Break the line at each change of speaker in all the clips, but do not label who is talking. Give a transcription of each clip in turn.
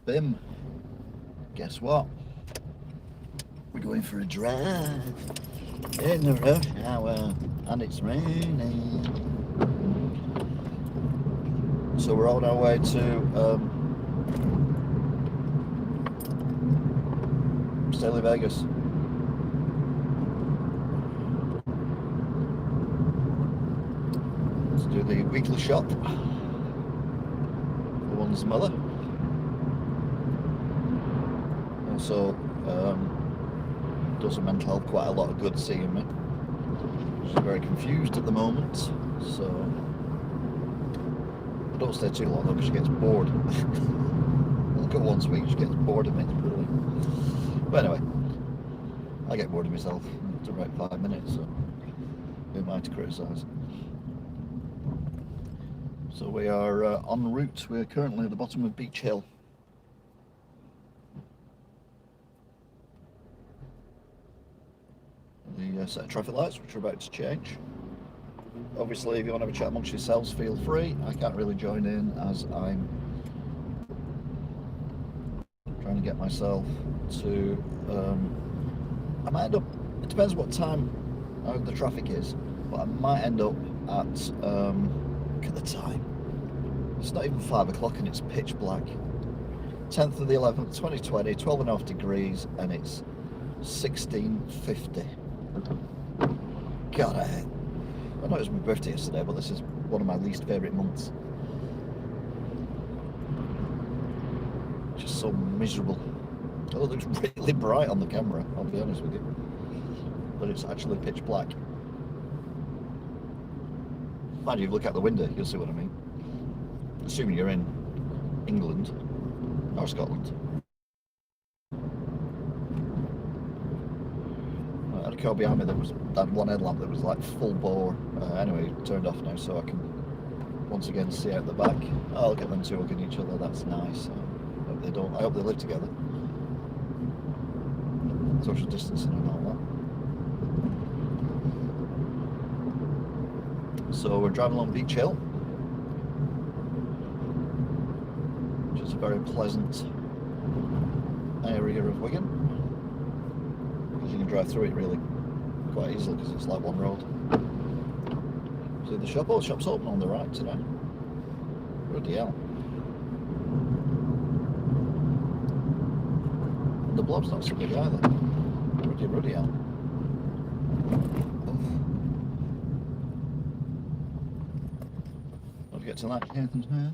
Bim, guess what? We're going for a drive in the rush hour and it's raining. So we're on our way to Stalyvegas. To do the weekly shop for one's mother. Also does her mental health quite a lot of good seeing me. She's very confused at the moment, so I don't stay too long though because she gets bored. I'll go once a week, she gets bored of me, it's brilliant. But anyway, I get bored of myself after about 5 minutes, so who am I to criticise? So we are en route. We're currently at the bottom of Beach Hill. The set of traffic lights which are about to change. Obviously if you want to have a chat amongst yourselves, feel free. I can't really join in as I'm trying to get myself to I might end up, it depends what time the traffic is, but I might end up at look at the time, it's not even 5 o'clock and it's pitch black. 10th of the 11th 2020, 12.5 degrees and it's 16:50. God, I know it was my birthday yesterday, but this is one of my least favourite months. Just so miserable. It looks really bright on the camera, I'll be honest with you, but it's actually pitch black. Mind you, if you look out the window, you'll see what I mean. Assuming you're in England or Scotland. I had a car behind me that had one headlamp that was like full bore. Anyway, turned off now so I can once again see out the back. Oh, look at them two hugging each other, that's nice. I hope they live together. Social distancing and all that. So we're driving along Beach Hill, which is a very pleasant area of Wigan, because you can drive through it really quite easily because it's like one road. So the shop, oh, the shop's open on the right today. Bloody hell. And the blob's not so big either. Bloody hell. I'll get to that. Anything here?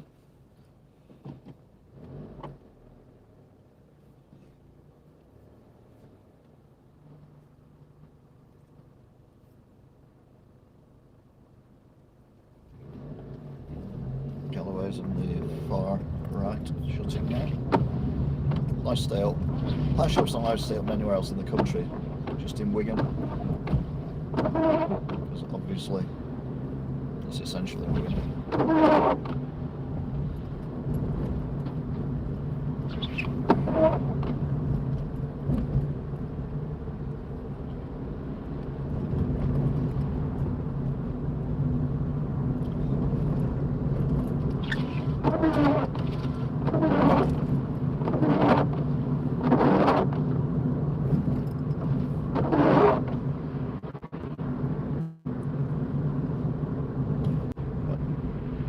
Galloway's on the far right, shutting now. Nice stay up. That shop's not allowed to stay up anywhere else in the country, just in Wigan. Because obviously it's essentially Wigan.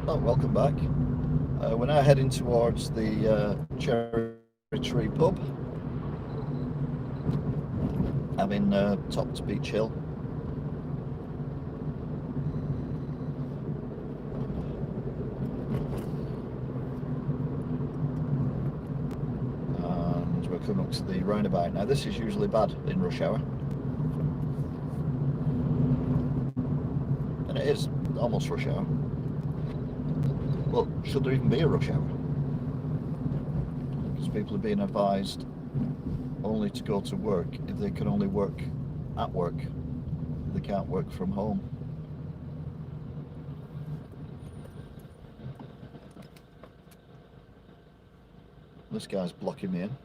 Oh, welcome back. We're now heading towards the Cherry Tree pub. I'm in topped Beach Hill. And we're coming up to the roundabout. Now this is usually bad in rush hour. And it is almost rush hour. Well, should there even be a rush hour? Because people are being advised only to go to work if they can only work at work. They can't work from home. This guy's blocking me in.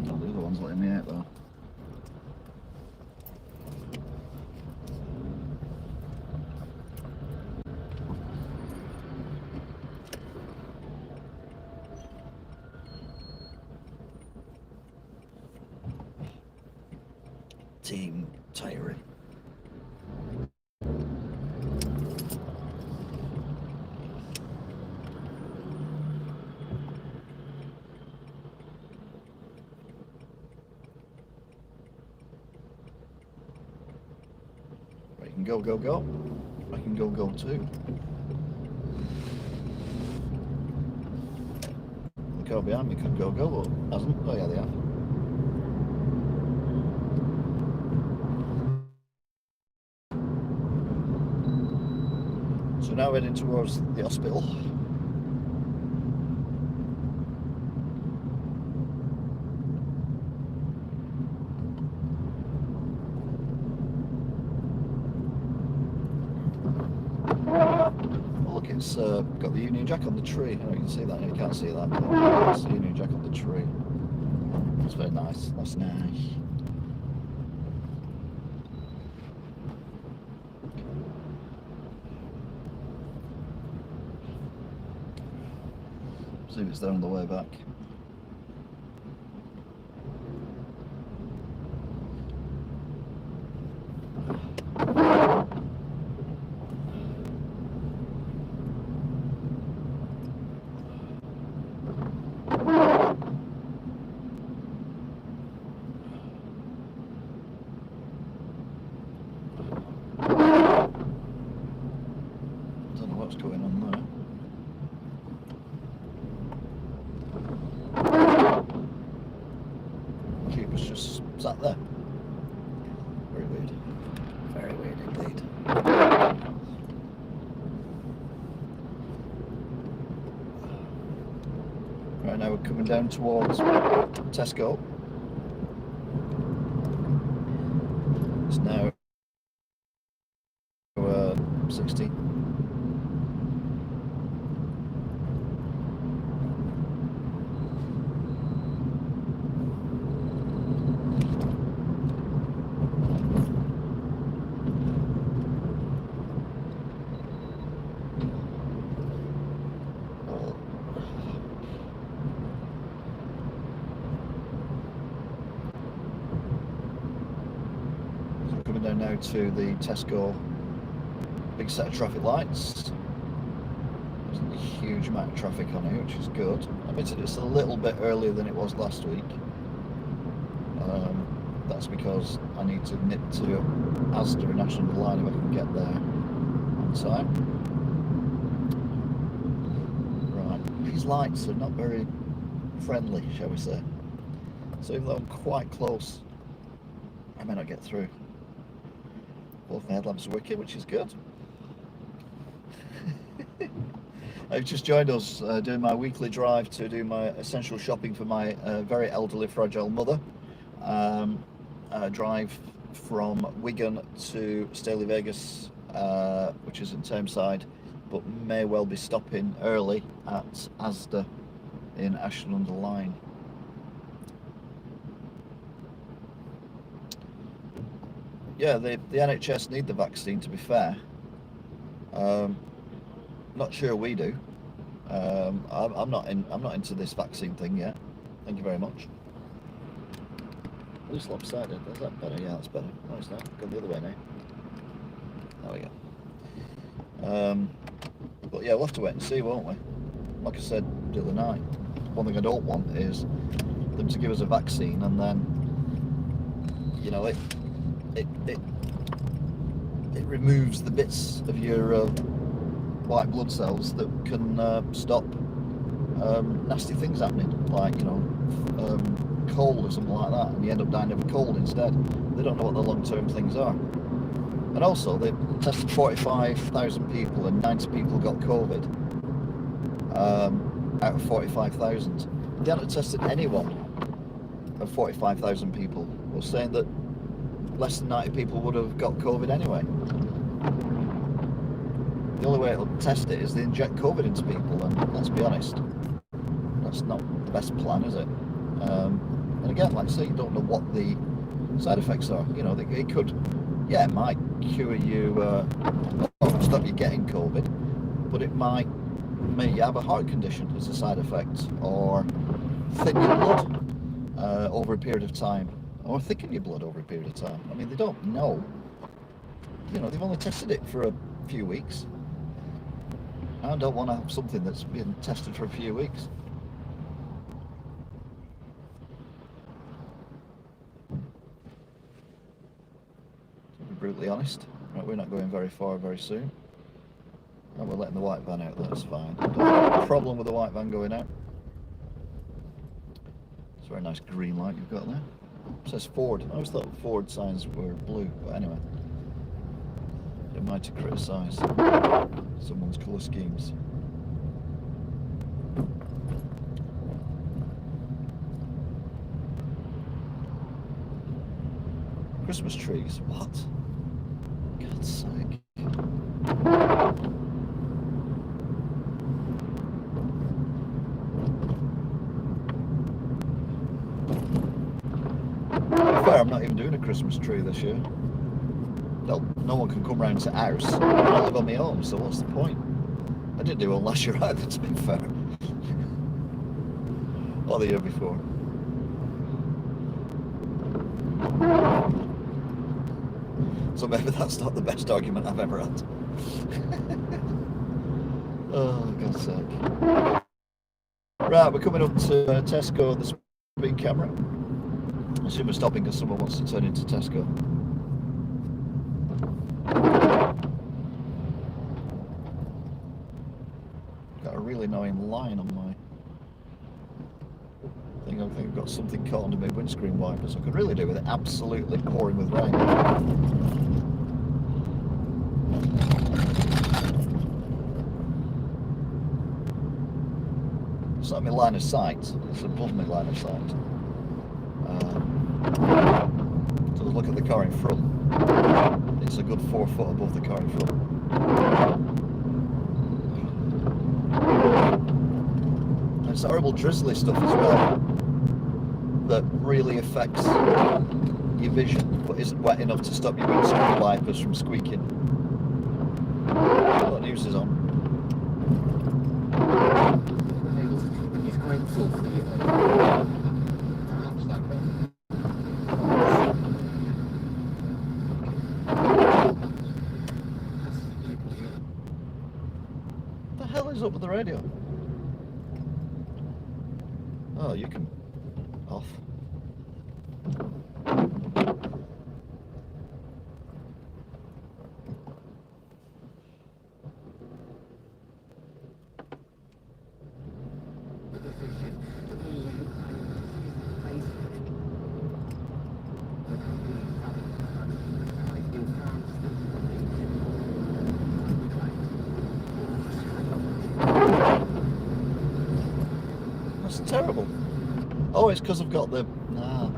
Oh, the other one's letting me out though. team tiring. Right, you can go, go, go. I can go, go too. The car behind me could go, go, but hasn't. Oh yeah, they have. So now heading towards the hospital. Oh, look, it's got the Union Jack on the tree. Oh, you can see that. You can't see that, but it's the Union Jack on the tree. It's very nice. That's nice. See if it's there on the way back. Don't know what's going on there. Jeepers just sat there. Very weird. Very weird indeed. Right, now we're coming down towards Tesco. It's now 60. Coming down now to the Tesco big set of traffic lights. There's a huge amount of traffic on here, which is good. Admitted it's a little bit earlier than it was last week. That's because I need to nip to Asda and National Line if I can get there on time. Right, these lights are not very friendly, shall we say. So even though I'm quite close, I may not get through. Both my headlamps are working, which is good. I've just joined us doing my weekly drive to do my essential shopping for my very elderly, fragile mother. Drive from Wigan to Stalyvegas, which is in Tameside, but may well be stopping early at Asda in Ashton-under-Lyne. Yeah, the NHS need the vaccine, to be fair. Not sure we do. I'm not into this vaccine thing yet. Thank you very much. Loose lopsided. Is that better? Yeah, that's better. No, it's not. Go the other way now. There we go. But yeah, we'll have to wait and see, won't we? Like I said the other night, one thing I don't want is them to give us a vaccine and then, you know, it removes the bits of your white blood cells that can stop nasty things happening, like, you know, cold or something like that, and you end up dying of a cold instead. They don't know what the long-term things are. And also, they tested 45,000 people and 90 people got COVID out of 45,000. They hadn't tested anyone of 45,000 people. We're saying that less than 90 people would have got COVID anyway. The only way it'll test it is they inject COVID into people, and let's be honest, that's not the best plan, is it? And again, like I say, you don't know what the side effects are. You know, it could, yeah, it might cure you, stop you getting COVID, but it might make you have a heart condition as a side effect, or thin your blood over a period of time. or thicken your blood over a period of time. I mean, they don't know. You know, they've only tested it for a few weeks. I don't want to have something that's been tested for a few weeks. To be brutally honest, right, we're not going very far very soon. And we're letting the white van out, that's fine. Don't have a problem with the white van going out. It's a very nice green light you've got there. It says Ford. I always thought Ford signs were blue, but anyway. Who am I to criticise someone's colour schemes? Christmas trees, what? God's sake. Fair, I'm not even doing a Christmas tree this year. No one can come round to the house. I don't live on my own, so what's the point? I didn't do one last year either, to be fair. Or the year before. So maybe that's not the best argument I've ever had. Oh, God's sake. Right, we're coming up to Tesco, the speed camera. I assume we're stopping because someone wants to turn into Tesco. Got a really annoying line on my thing. I think I've got something caught under my windscreen wipers. I could really do with it absolutely pouring with rain. It's not my line of sight, it's above my line of sight. So look at the car in front. It's a good 4 foot above the car in front. And it's horrible drizzly stuff as well that really affects your vision but isn't wet enough to stop your windscreen wipers from squeaking. What news is on? What the hell is up with the radio? Oh, you can off. That's terrible. Oh, it's because I've got the... Nah.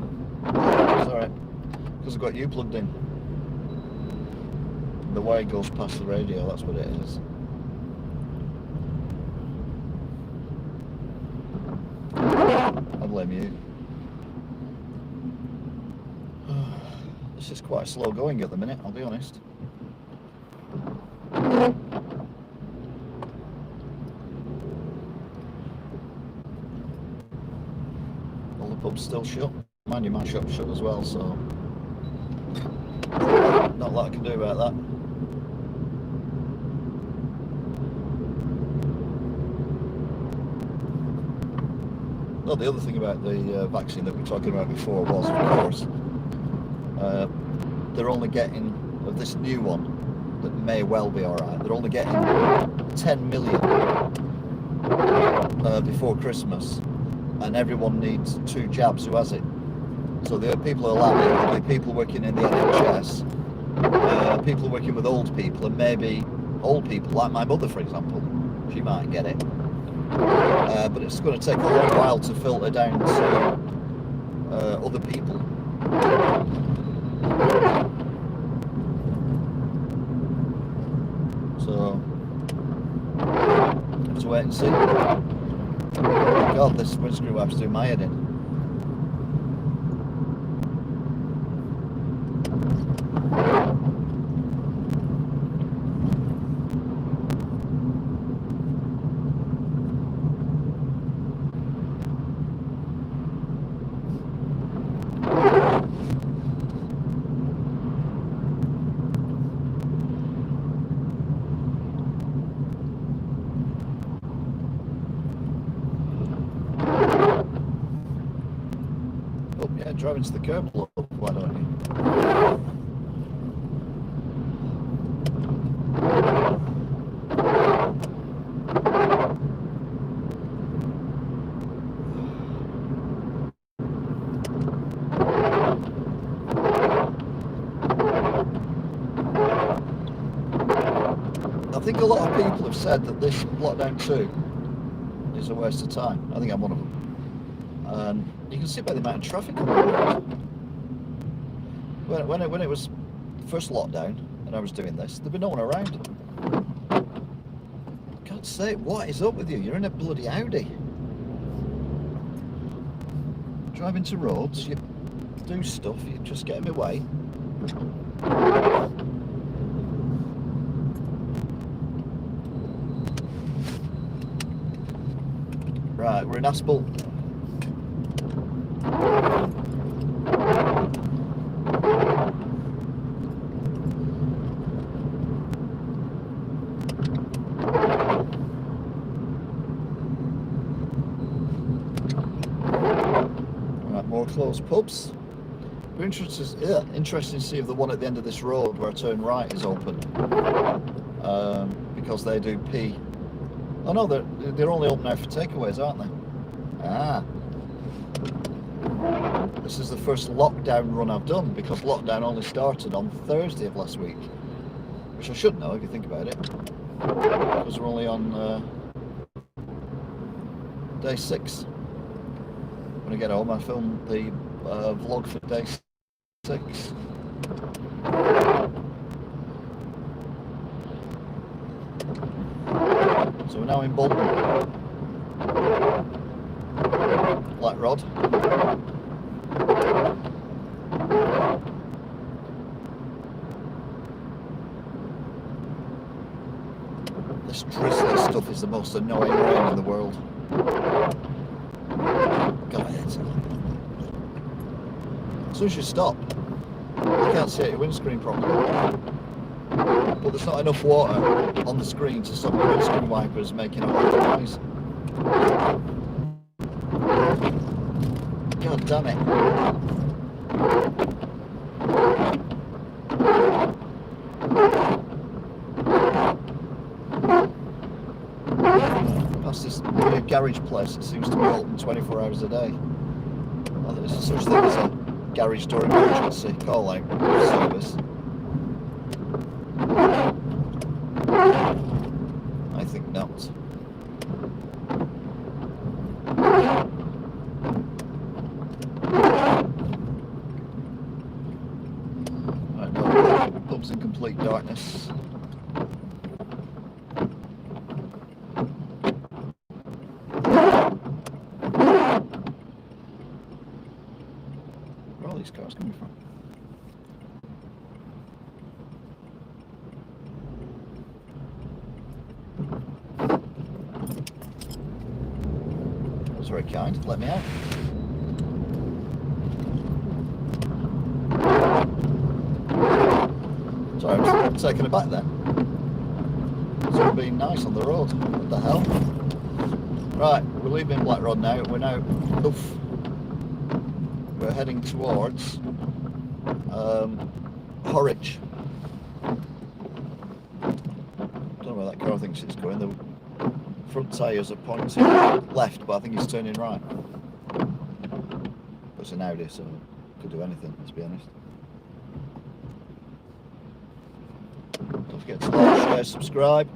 It's alright. Because I've got you plugged in. The wire goes past the radio, that's what it is. I blame you. This is quite slow going at the minute, I'll be honest. All the pubs still shut. Mind you, my shop's shut as well, so not a lot I can do about that. Well, the other thing about the vaccine that we were talking about before was, of course, they're only getting, of this new one, that may well be alright, they're only getting 10 million before Christmas, and everyone needs 2 jabs who has it. So the people who are allowed will be people working in the NHS, people working with old people, and maybe old people, like my mother for example, she might get it. But it's going to take a long while to filter down to other people. So, have to wait and see. God, this windscreen wiper's doing my head in. Drive into the curb, love, why don't you? I think a lot of people have said that this lockdown 2 is a waste of time. I think I'm one of them. And you can see by the amount of traffic on the road. When it was first lockdown and I was doing this, there'd be no one around. God's sake, what is up with you? You're in a bloody Audi. Drive into roads, you do stuff, you just get in my way. Right, we're in Aspel. Right, more closed pubs. We're interesting to see if the one at the end of this road where I turn right is open. Because they do P. Oh no, they're only open now for takeaways, aren't they? Ah. This is the first lockdown run I've done, because lockdown only started on Thursday of last week. Which I should know if you think about it. Because we're only on day 6. When I get home, I film the vlog for day 6. So we're now in Bolton. Black Rod. This drizzly stuff is the most annoying rain in the world. Go ahead. As soon as you stop, you can't see out your windscreen properly. But there's not enough water on the screen to stop the windscreen wipers making a lot of noise. God damn it. Past this weird garage place that seems to be open 24 hours a day. Well, there's such thing as a garage door emergency call out service. I think not. Right, no, pubs in complete darkness. Where are all these cars coming from? Very kind, let me out. Sorry, I was taken aback then. It's being nice on the road. What the hell? Right, we're leaving Black Rod now. We're now, we're heading towards Horwich. Don't know where that car thinks it's going. The front tyres are pointing left, but I think he's turning right. But it's an Audi, so could do anything, let's be honest. Don't forget to like, share, subscribe.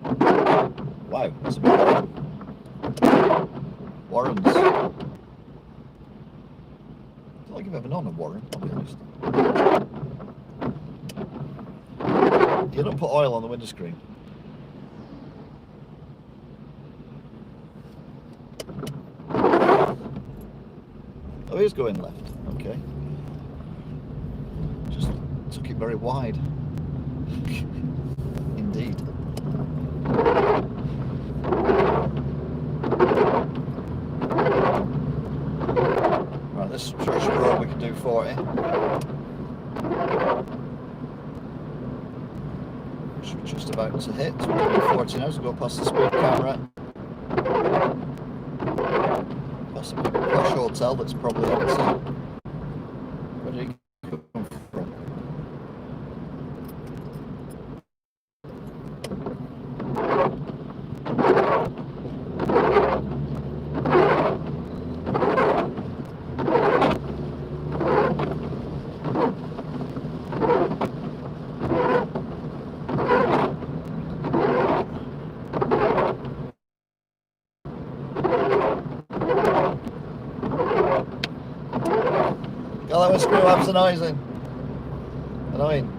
Wow, that's a big one. Warrens. I don't think I've ever known a Warren, I'll be honest. You don't put oil on the window screen. Oh, he's going left. Okay. Just took it very wide. Indeed. Right, this stretch of road we can do 40. Which we're just about to hit. So we're doing 40 now, so we'll go past the speed camera. Past a posh hotel that's probably empty. the screw abs are noising. Annoying.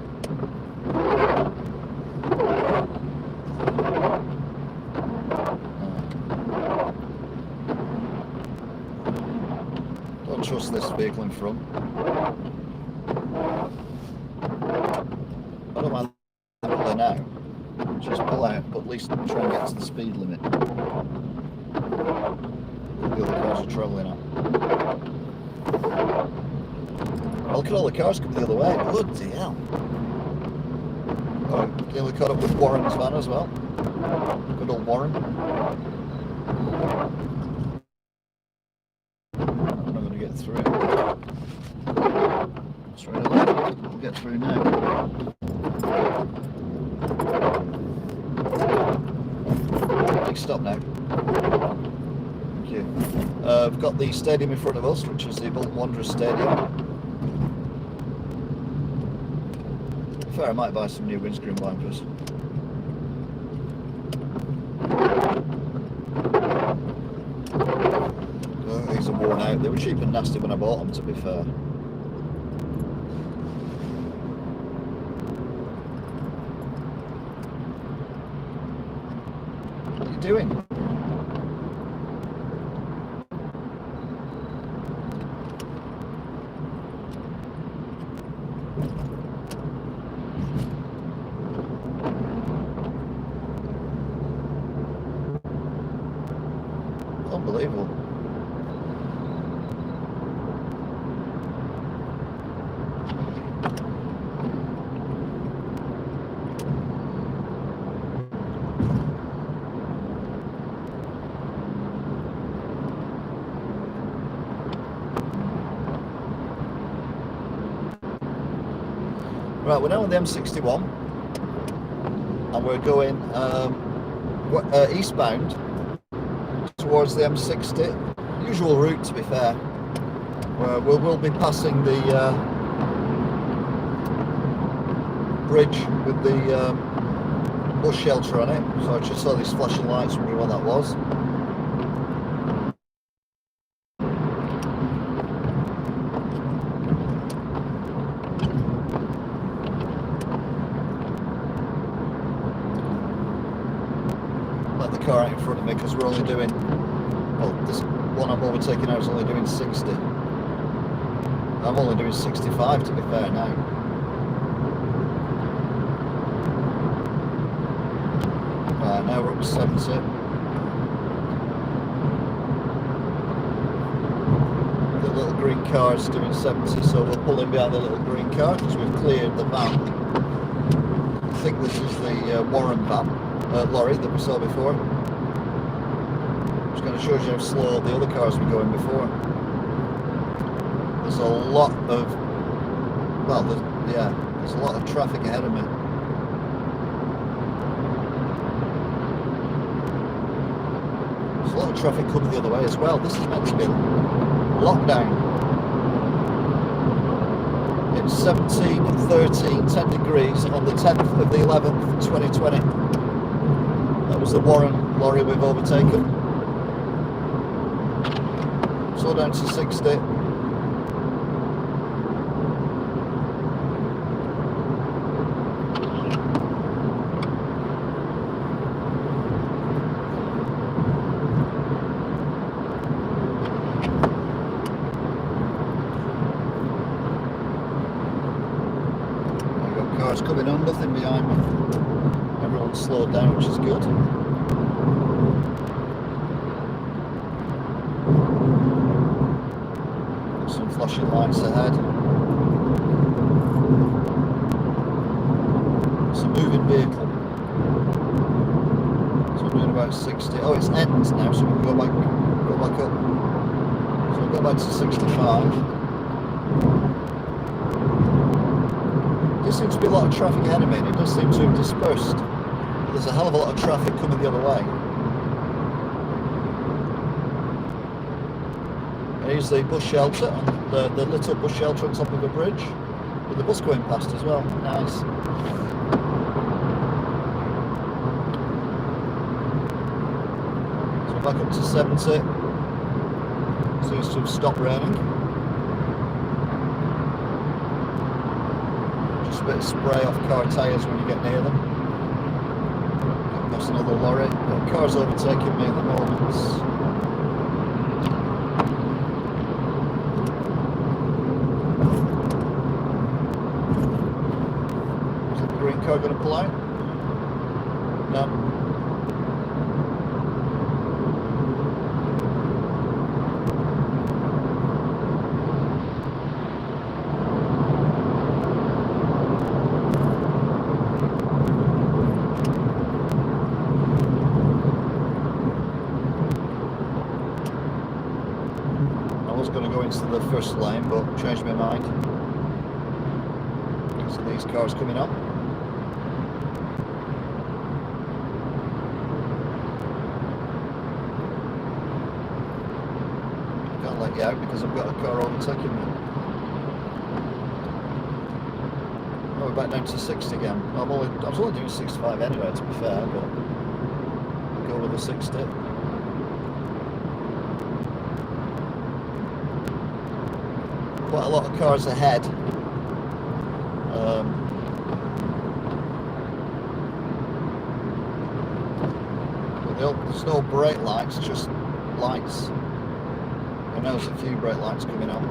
Don't trust this vehicle in front. I don't mind pull there now. Just pull out, but at least try and get to the speed limit. The other cars are travelling at. Oh, look at all the cars coming the other way. Bloody hell. Oh, nearly caught up with Warren's van as well. Good old Warren. I'm not going to get through. Straight away. We'll get through now. Please stop now. Thank you. We've got the stadium in front of us, which is the Bolton Wanderers Stadium. Fair, I might buy some new windscreen wipers. These are worn out. They were cheap and nasty when I bought them, to be fair. What are you doing? Unbelievable. Right, we're now on the M61 and we're going eastbound towards the M60, usual route to be fair. We'll be passing the bridge with the bus shelter on it, so I just saw these flashing lights, wondering what that was. Let the car out in front of me because we're only doing, well, this one I'm overtaking now is only doing 60. I'm only doing 65 to be fair now. Right, now we're up to 70. The little green car is doing 70, so we'll pull in behind the little green car because we've cleared the van. I think this is the Warren van. Lorry that we saw before. Just kind of shows you how slow the other cars were going before. There's a lot of, well, there's a lot of traffic ahead of me. There's a lot of traffic coming the other way as well. This is meant to be lockdown. It's 17, 13, 10 degrees on the 10th of the 11th, 2020. That was the Warren lorry we've overtaken. Slow down to 60. I've got cars coming on, nothing behind me. Everyone's slowed down, which is good. Got some flashing lights ahead. It's a moving vehicle. So we're doing about 60. Oh, it's ends now, so we can go back up. So we'll go back to 65. There seems to be a lot of traffic ahead of me, and it does seem to have dispersed. But there's a hell of a lot of traffic coming the other way. And here's the bus shelter, and the little bus shelter on top of a bridge, with the bus going past as well. Nice. So back up to 70. Seems to have stopped raining. a bit of spray off car tyres when you get near them. That's another lorry. Got cars overtaking me at the moment. Is the green car going to pull out? No. Going to go into the first lane, but changed my mind because of these cars coming up. Can't let you out because I've got a car overtaking me. Oh, we're back down to 60 again. I was only doing 65 anyway, to be fair, but I'll go with the 60. Quite a lot of cars ahead. There's no brake lights, just lights. I know there's a few brake lights coming on.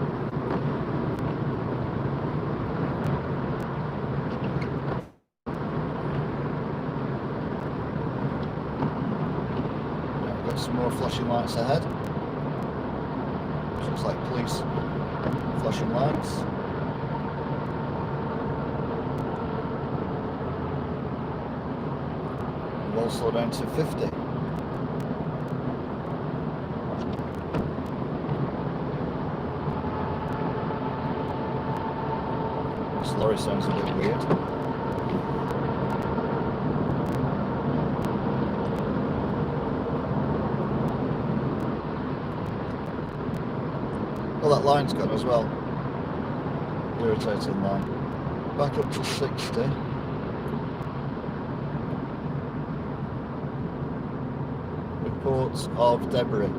Yeah, got some more flashing lights ahead. Looks like police. Flashing lights. We'll all slow down to 50. This lorry sounds a bit weird. Well, that line's gone as well. Irritating line. Back up to 60. Reports of debris.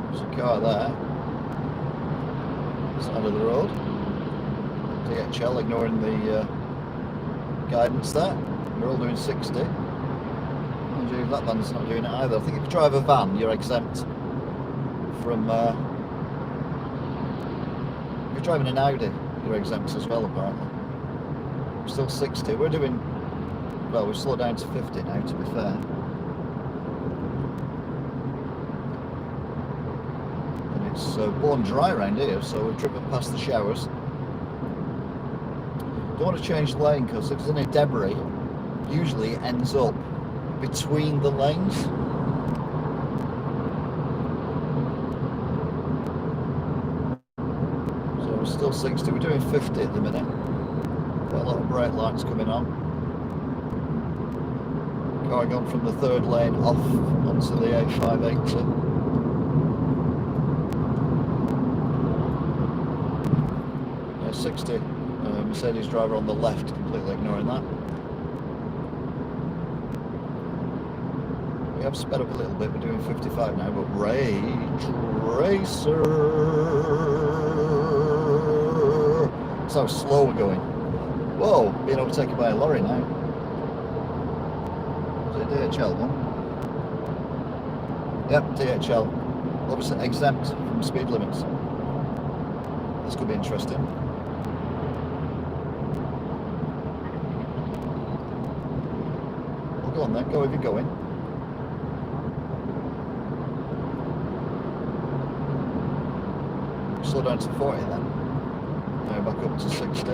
There's a car there. Side of the road. DHL ignoring the guidance there. We're all doing 60. That van's not doing it either. I think if you drive a van, you're exempt from. If you're driving an Audi, you're exempt as well, apparently. We're still 60. We're doing. Well, we've slowed down to 50 now, to be fair. And it's born dry around here, so we've driven past the showers. Don't want to change the lane because if there's any debris, usually it ends up between the lanes. So we're still 60, we're doing 50 at the minute. Got a lot of bright lights coming on. Car gone from the third lane off onto the A580. Yeah, 60. Mercedes driver on the left, completely ignoring that. We have sped up a little bit, we're doing 55 now, but Rage Racer! That's how slow we're going. Whoa, being overtaken by a lorry now. Is it a DHL one? Yep, DHL. Obviously exempt from speed limits. This could be interesting. Well, go on then, go if you're going. Slow down to 40 then. Now back up to 60.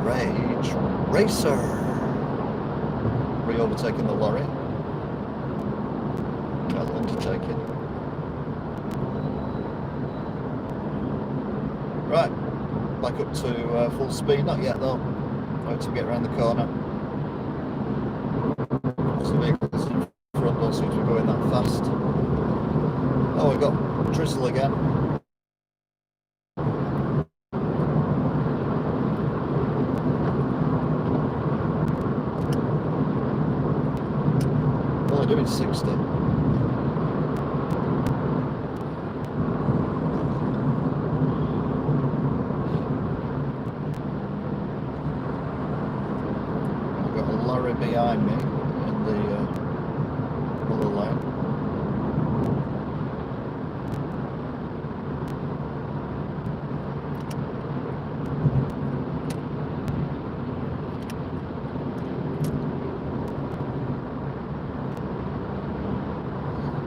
Rage Racer! Re-overtaking the lorry. Well, undertaking. Right, back up to full speed. Not yet though. Wait till we get around the corner. So vehicles in front don't seem to be going that fast. Oh, we've got drizzle again. Only doing 60. behind me in the other lane.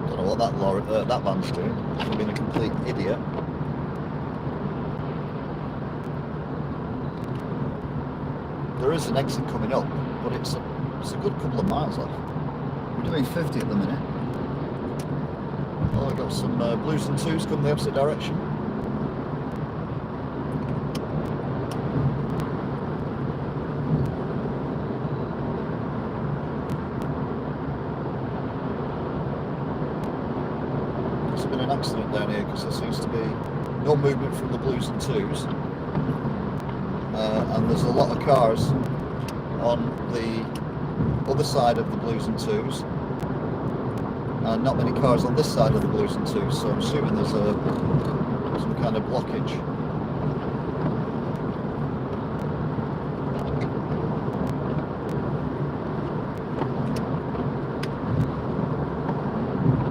Don't know what that man's doing. He's being a complete idiot. There is an exit coming up, but it's a good couple of miles off. We're doing 50 at the minute. Oh, I've got some blues and twos coming the opposite direction. There's been an accident down here because there seems to be no movement from the blues and twos. And there's a lot of cars on the other side of the blues and twos, and not many cars on this side of the blues and twos, so I'm assuming there's some kind of blockage.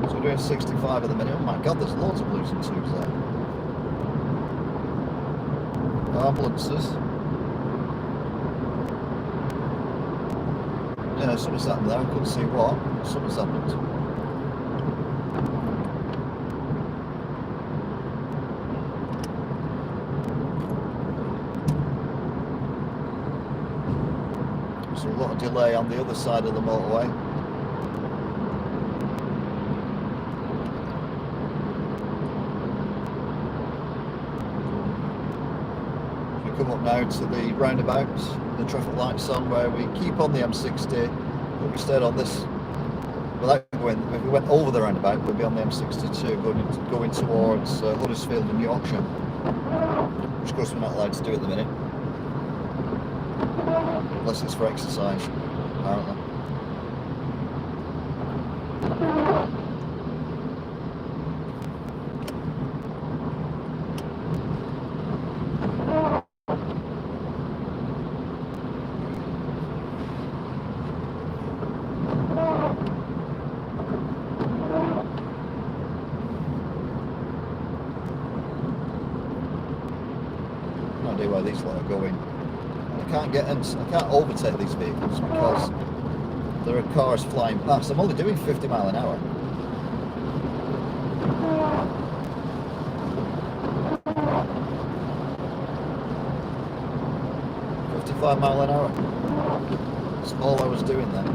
So we're doing 65 at the minute. Oh my god, there's loads of blues and twos there. Ambulances. Yeah, something's happened there. I couldn't see what. Something's happened. There's a lot of delay on the other side of the motorway. We come up now to the roundabouts, the traffic lights on, where we keep on the M60, but we stayed on this without going. If we went over the roundabout, we'd be on the M62 going towards Huddersfield and Yorkshire, which of course we're not allowed to do at the minute, unless it's for exercise, apparently. Where these lot are going. I can't overtake these vehicles because there are cars flying past. I'm only doing 50 mile an hour. $55 miles an hour. That's all I was doing then.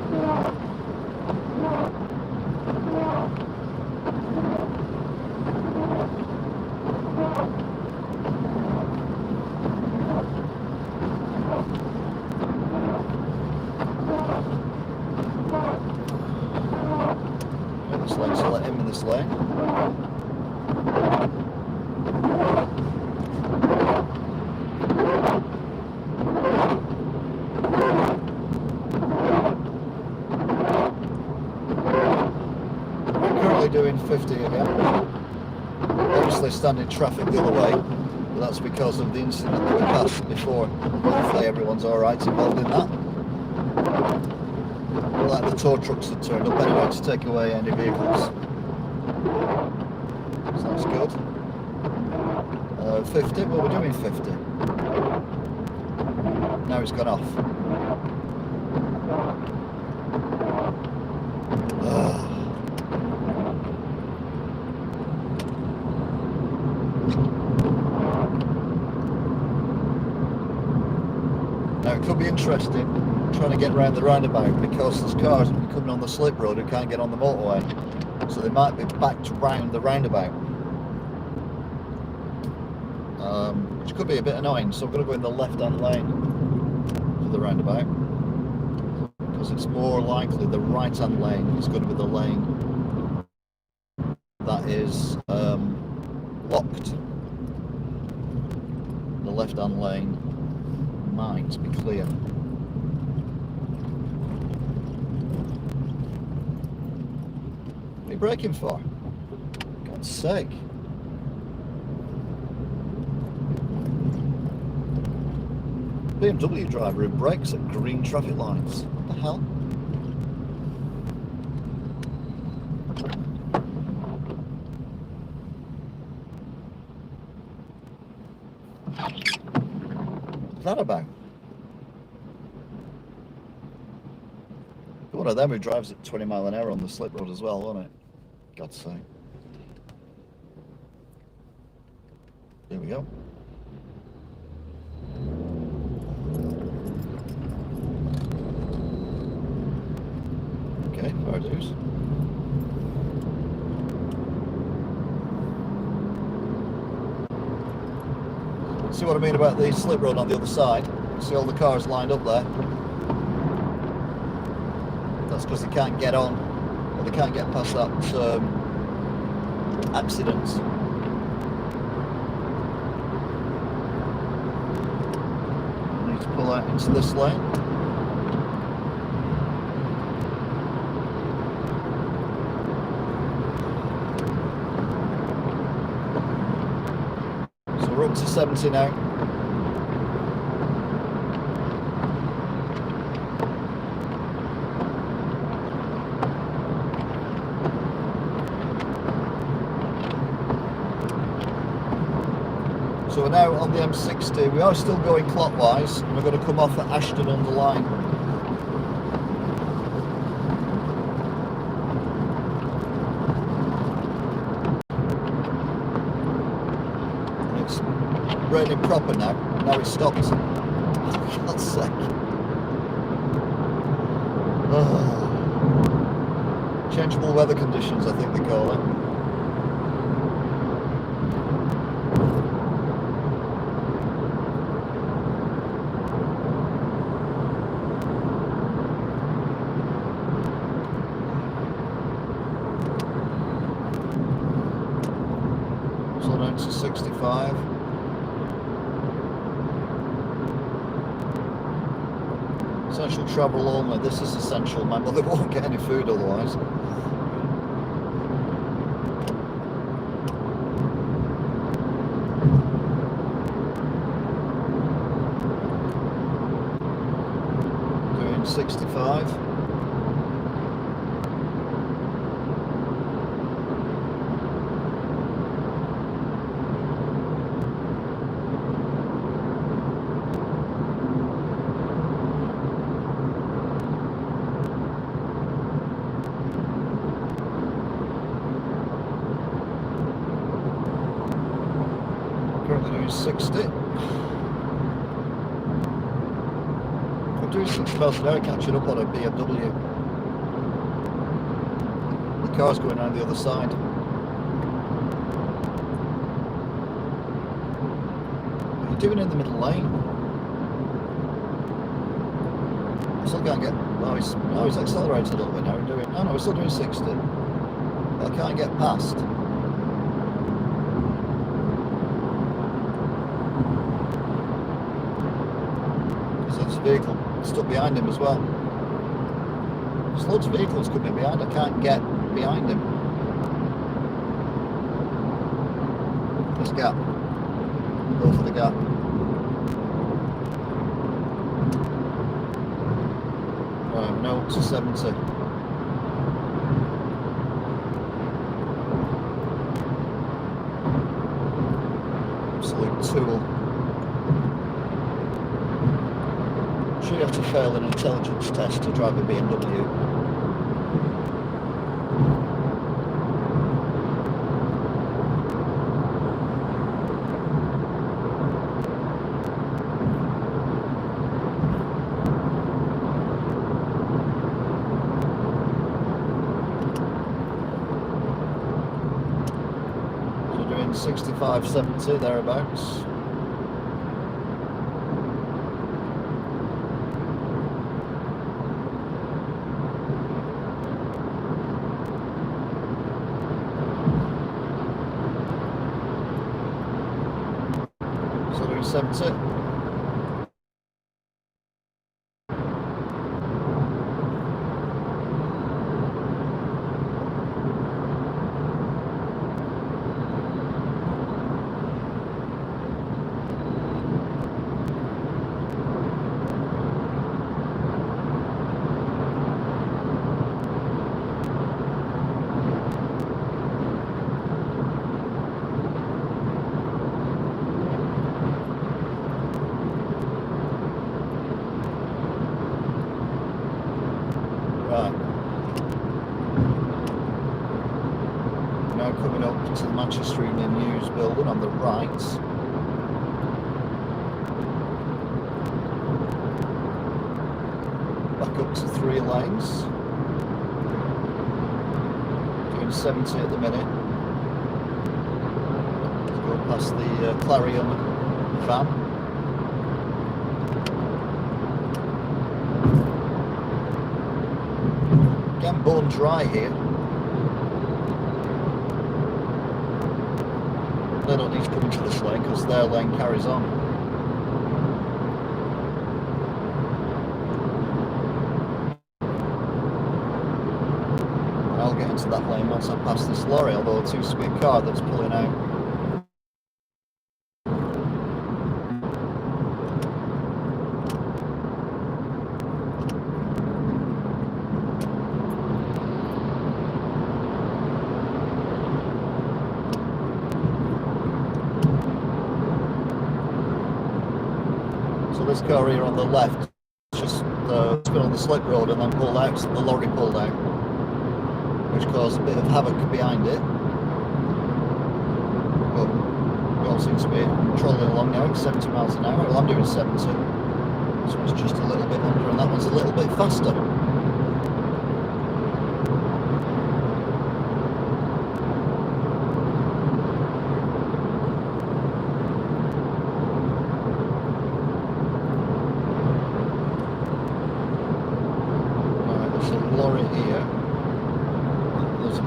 So let him in this lane. We're currently doing 50 again. Obviously standing traffic the other way, but that's because of the incident that we passed before. Hopefully everyone's alright involved in that. Like the tow trucks had turned up anyway to take away any vehicles. So that's good. 50, well we're doing 50. Now it's gone off. Now it could be interesting trying to get around the roundabout because there's cars coming on the slip road who can't get on the motorway, so they might be backed round the roundabout, which could be a bit annoying. So I'm going to go in the left hand lane for the roundabout because it's more likely the right hand lane is going to be the lane that is locked. The left hand lane might be clear. What are you braking for? God's sake. BMW driver who brakes at green traffic lights. What the hell? What's that about? One of them who drives at 20 mile an hour on the slip road as well, wasn't it? God's sake. There we go. Okay, fair dues. See what I mean about the slip road on the other side? See all the cars lined up there? That's because they can't get on, or they can't get past that accident. Need to pull out into this lane. So we're up to 70 now. So we're now on the M60. We are still going clockwise, and we're going to come off at Ashton on the line. It's raining proper now. Now it's stopped. For God's sake. Oh. Changeable weather conditions, I think they call it. To 65. Essential travel only. This is essential. My mother won't get any food otherwise. Doing 65. Currently doing 60. I'm doing 60 miles an hour, catching up on a BMW. The car's going around the other side. What are you doing in the middle lane? I still can't get. Oh, he's accelerated a little bit now. Oh no, we're still doing 60. But I can't get past. Vehicle stuck behind him as well. There's loads of vehicles coming behind. I can't get behind him. This gap. Go for the gap. Right, now up to 70. Absolute tool. You have to fail an intelligence test to drive a BMW. So doing 65, 70 thereabouts. So doing 70. extremely news building on the right. Back up to 3 lanes. Doing 70 at the minute. Let's go past the Clarion van. Again, bone dry here. They don't need to come into this lane because their lane carries on. And I'll get into that lane once I pass this lorry, although a 2-speed car that's pulling out. This car here on the left just been on the slip road and then pulled out, so the lorry pulled out, which caused a bit of havoc behind it. But we all seem to be trolling along now at 70 miles an hour. Well, I'm doing 70, so it's just a little bit under, and that one's a little bit faster.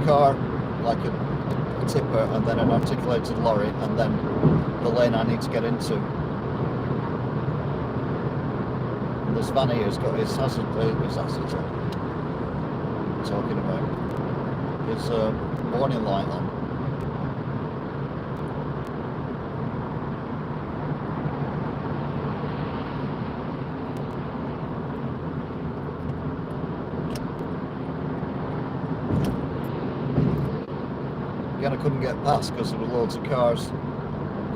Car, like a tipper, and then an articulated lorry, and then the lane I need to get into. And this van here has got his hazard talking about his warning light on. Again, I couldn't get past because there were loads of cars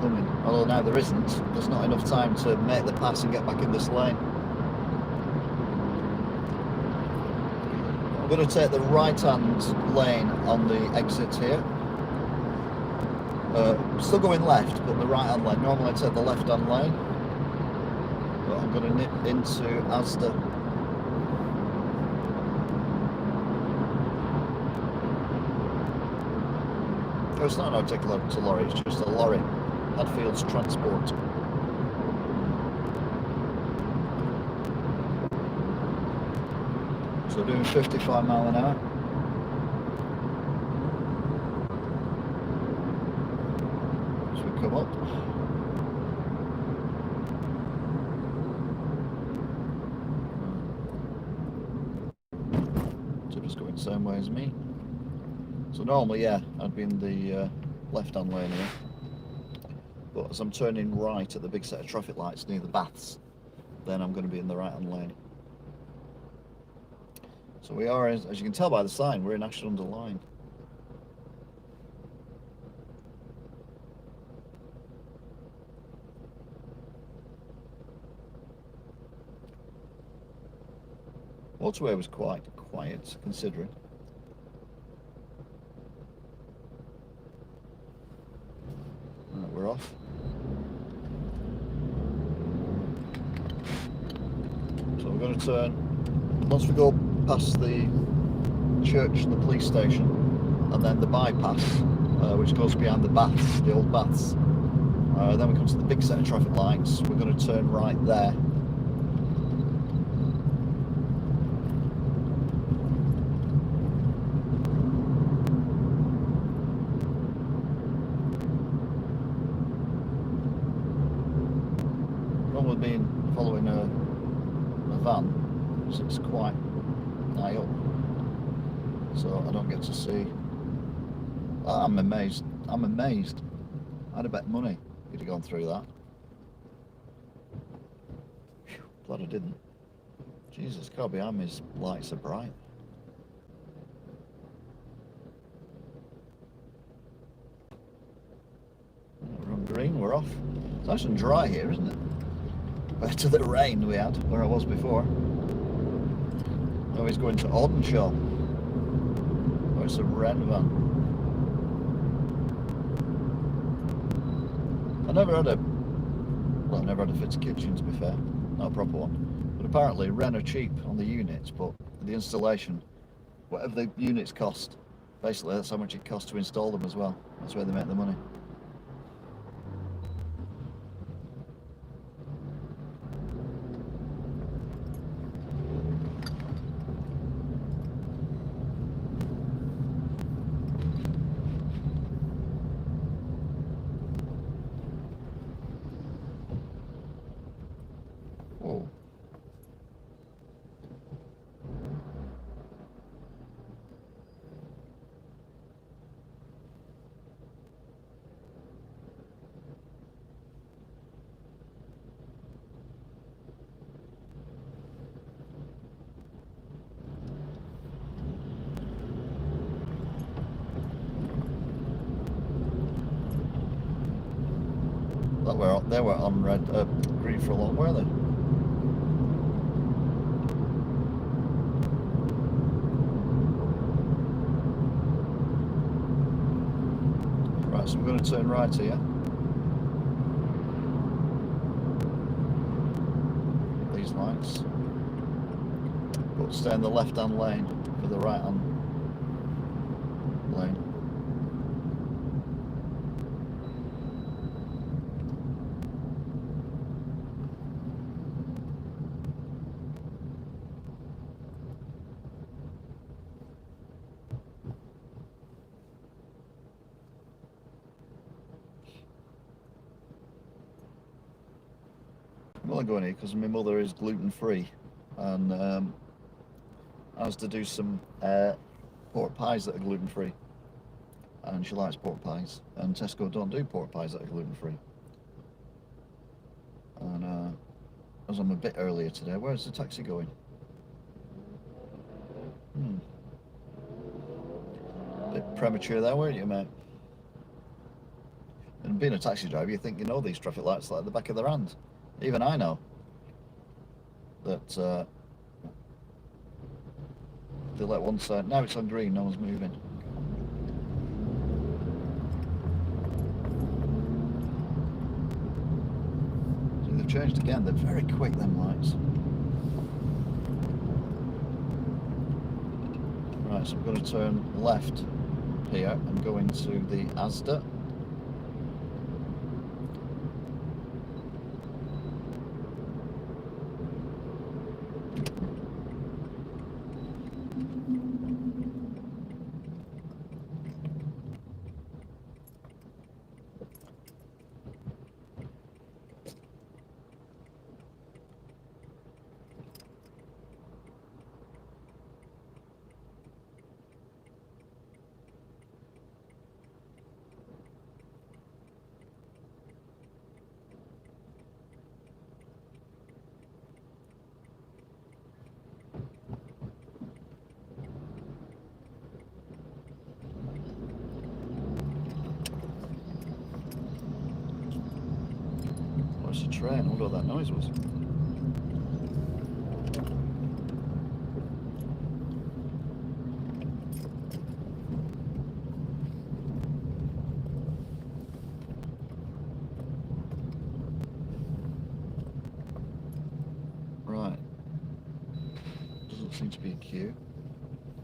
coming, although now there isn't. There's not enough time to make the pass and get back in this lane. I'm going to take the right hand lane on the exit here. Still going left, but the right hand lane. Normally I take the left hand lane, but I'm going to nip into Asda. It's not an articulated lorry, it's just a lorry. Hadfield's Transport. So doing 55 mile an hour. As we come up. So just going the same way as me. So normally, yeah, I'd be in the left-hand lane here, but as I'm turning right at the big set of traffic lights near the baths, then I'm going to be in the right-hand lane. So we are, as you can tell by the sign, we're in Ashland line. Motorway was quite quiet, considering. We're off. So we're going to turn, once we go past the church and the police station, and then the bypass, which goes behind the baths, the old baths, then we come to the big set of traffic lights. We're going to turn right there. Following a van, so it's quite high up, so I don't get to see. I'm amazed. I'd have bet money you'd have gone through that. Whew, glad I didn't. Jesus, car behind me's lights are bright. We're on green, we're off. It's nice and dry here, isn't it? Compared to the rain we had where I was before. Now he's going to Audenshaw. Oh, it's a Wren van. I never had I never had a fitted kitchen, to be fair, not a proper one. But apparently Wren are cheap on the units, but the installation, whatever the units cost, basically that's how much it costs to install them as well. That's where they make the money. Whoa. They were on green for a long, were they? Right, so we're going to turn right here. These lights. But stay in the left-hand lane for the right-hand lane. Well, I'm going here because my mother is gluten-free, and I was to do some pork pies that are gluten-free, and she likes pork pies, and Tesco don't do pork pies that are gluten-free. And I was on a bit earlier today. Where's the taxi going? Bit premature there, weren't you, mate? And being a taxi driver, you think you know these traffic lights like the back of their hand. Even I know that they let one side. Now it's on green, no one's moving. So they've changed again. They're very quick, them lights. Right, so we're going to turn left here and go into the Asda. It's a train. I wonder what that noise was. Right. Doesn't seem to be a queue.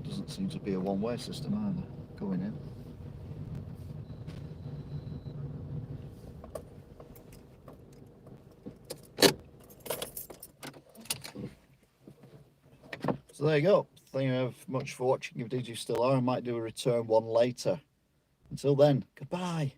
Doesn't seem to be a one-way system either, going in. So there you go. Thank you very much for watching. If indeed you still are, I might do a return one later. Until then, goodbye.